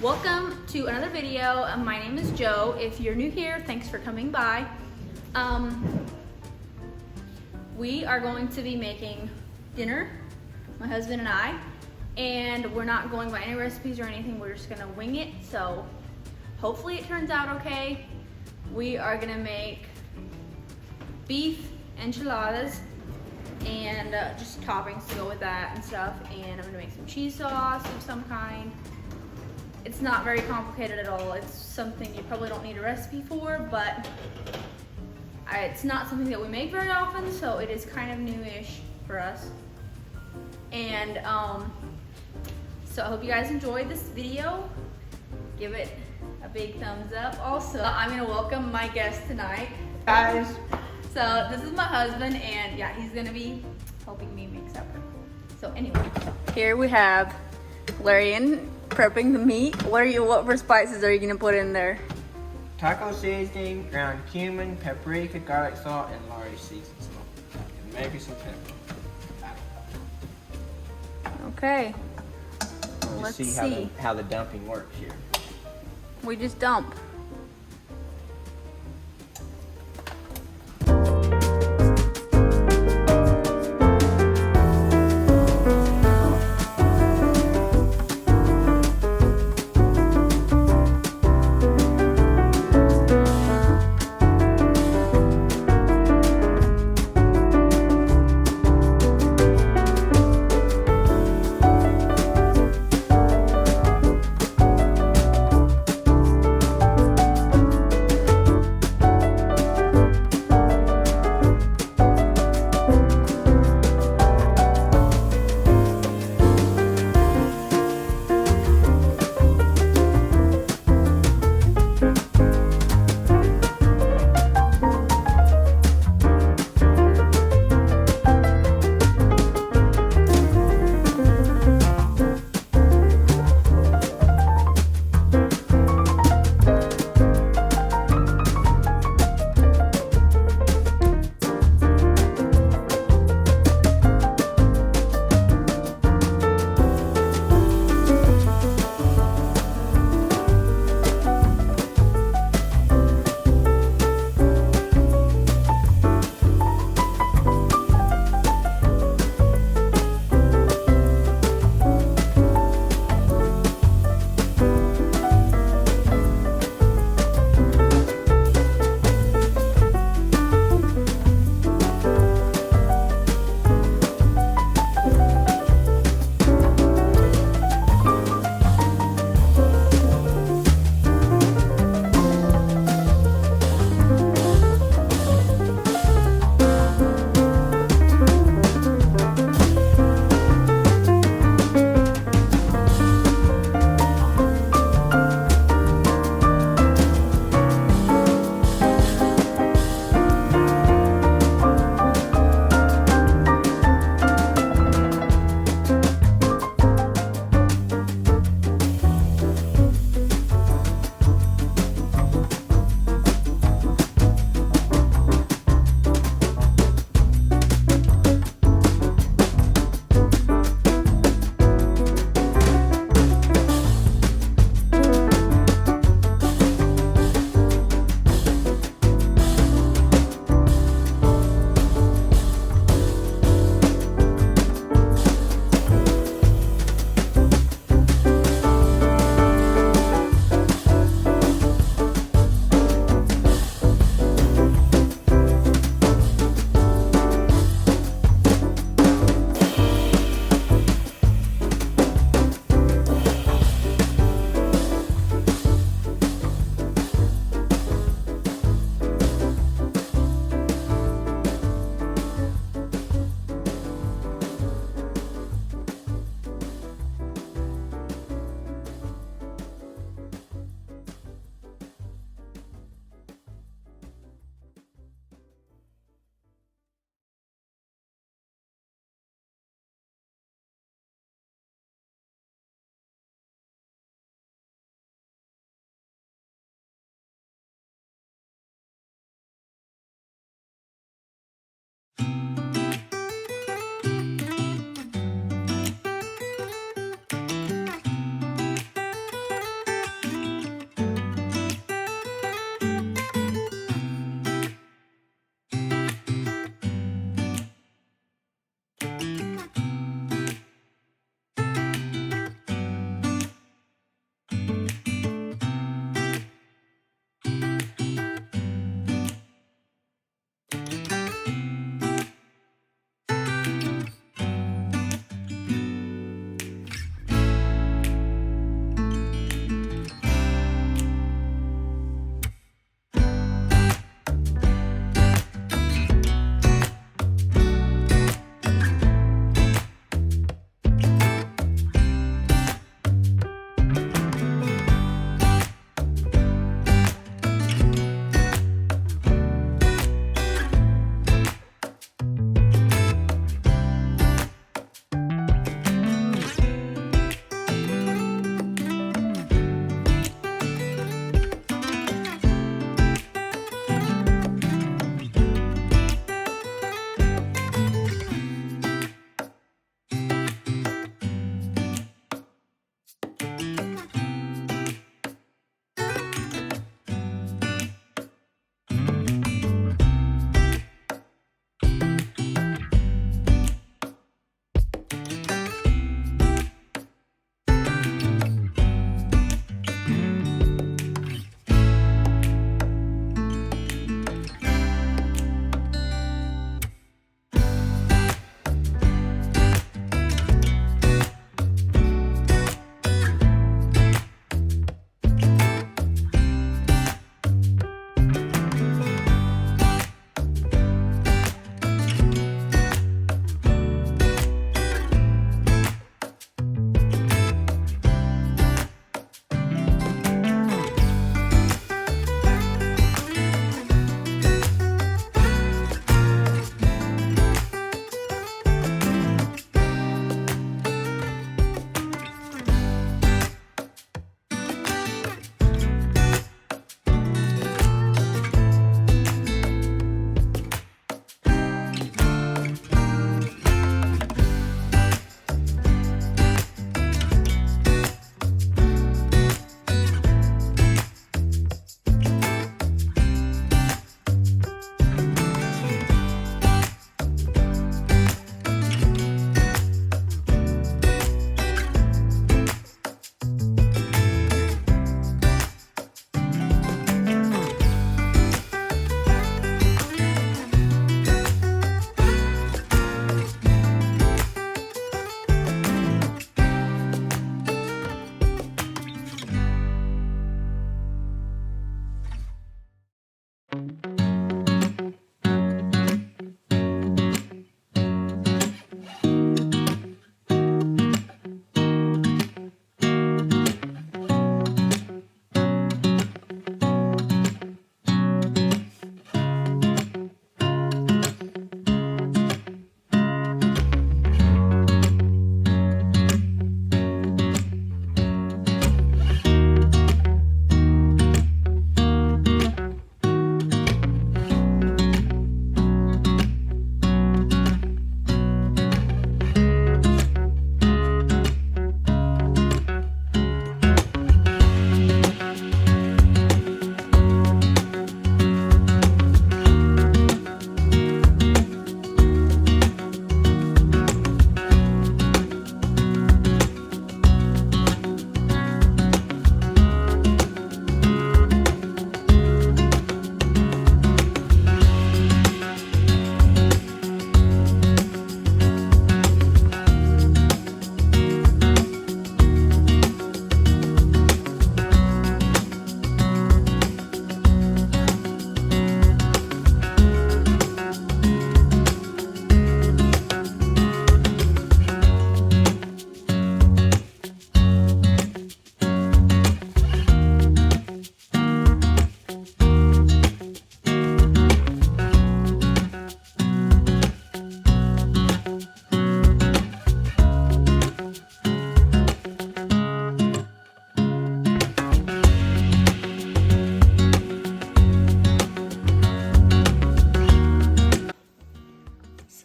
Welcome to another video. My name is Joe. If you're new here, thanks for coming by. We are going to be making dinner, my husband and I, and we're not going by any recipes or anything. We're just gonna wing it, so hopefully it turns out okay. We are gonna make beef enchiladas and just toppings to go with that and stuff, and I'm gonna make some cheese sauce of some kind. It's not very complicated at all. It's something you probably don't need a recipe for, but it's not something that we make very often, so it is kind of new-ish for us. And so I hope you guys enjoyed this video. Give it a big thumbs up. Also, I'm gonna welcome my guest tonight. Guys, So this is my husband, and yeah, he's gonna be helping me make supper. So anyway, here we have Larian prepping the meat. What spices are you gonna put in there? taco seasoning, ground cumin, paprika, garlic salt, and Lari seasoned salt. And maybe some pepper. Okay, Let's let's see, see. how the dumping works here. We just dump.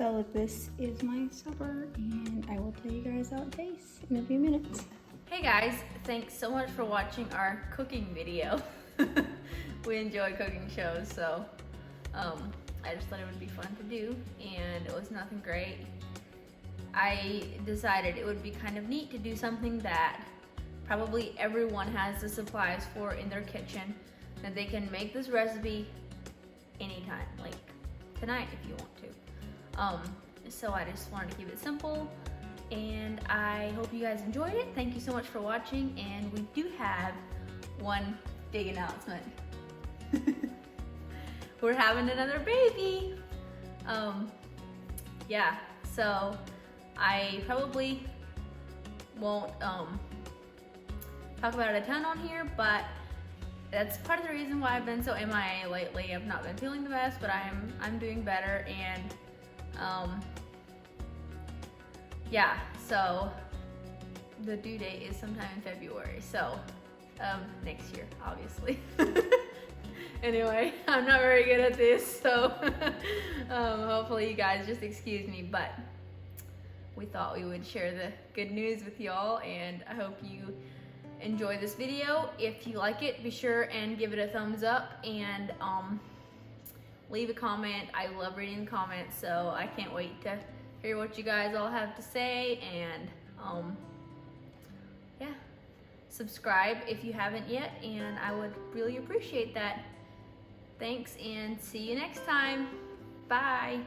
So this is my supper, and I will tell you guys how it tastes in a few minutes. Hey guys, thanks so much for watching our cooking video. We enjoy cooking shows, so I just thought it would be fun to do, and it was nothing great. I decided it would be kind of neat to do something that probably everyone has the supplies for in their kitchen, that they can make this recipe anytime, like tonight if you want to. So I just wanted to keep it simple, and I hope you guys enjoyed it. Thank you so much for watching, and we do have one big announcement. We're having another baby. Yeah, so I probably won't talk about it a ton on here, but that's part of the reason why I've been so MIA lately. I've not been feeling the best, but I'm doing better, and yeah, so the due date is sometime in February, so next year, obviously. Anyway, I'm not very good at this, so hopefully you guys just excuse me, but we thought we would share the good news with y'all, and I hope you enjoy this video. If you like it, be sure and give it a thumbs up, and leave a comment. I love reading the comments, so I can't wait to hear what you guys all have to say, and yeah, subscribe if you haven't yet, and I would really appreciate that. Thanks, and see you next time. Bye.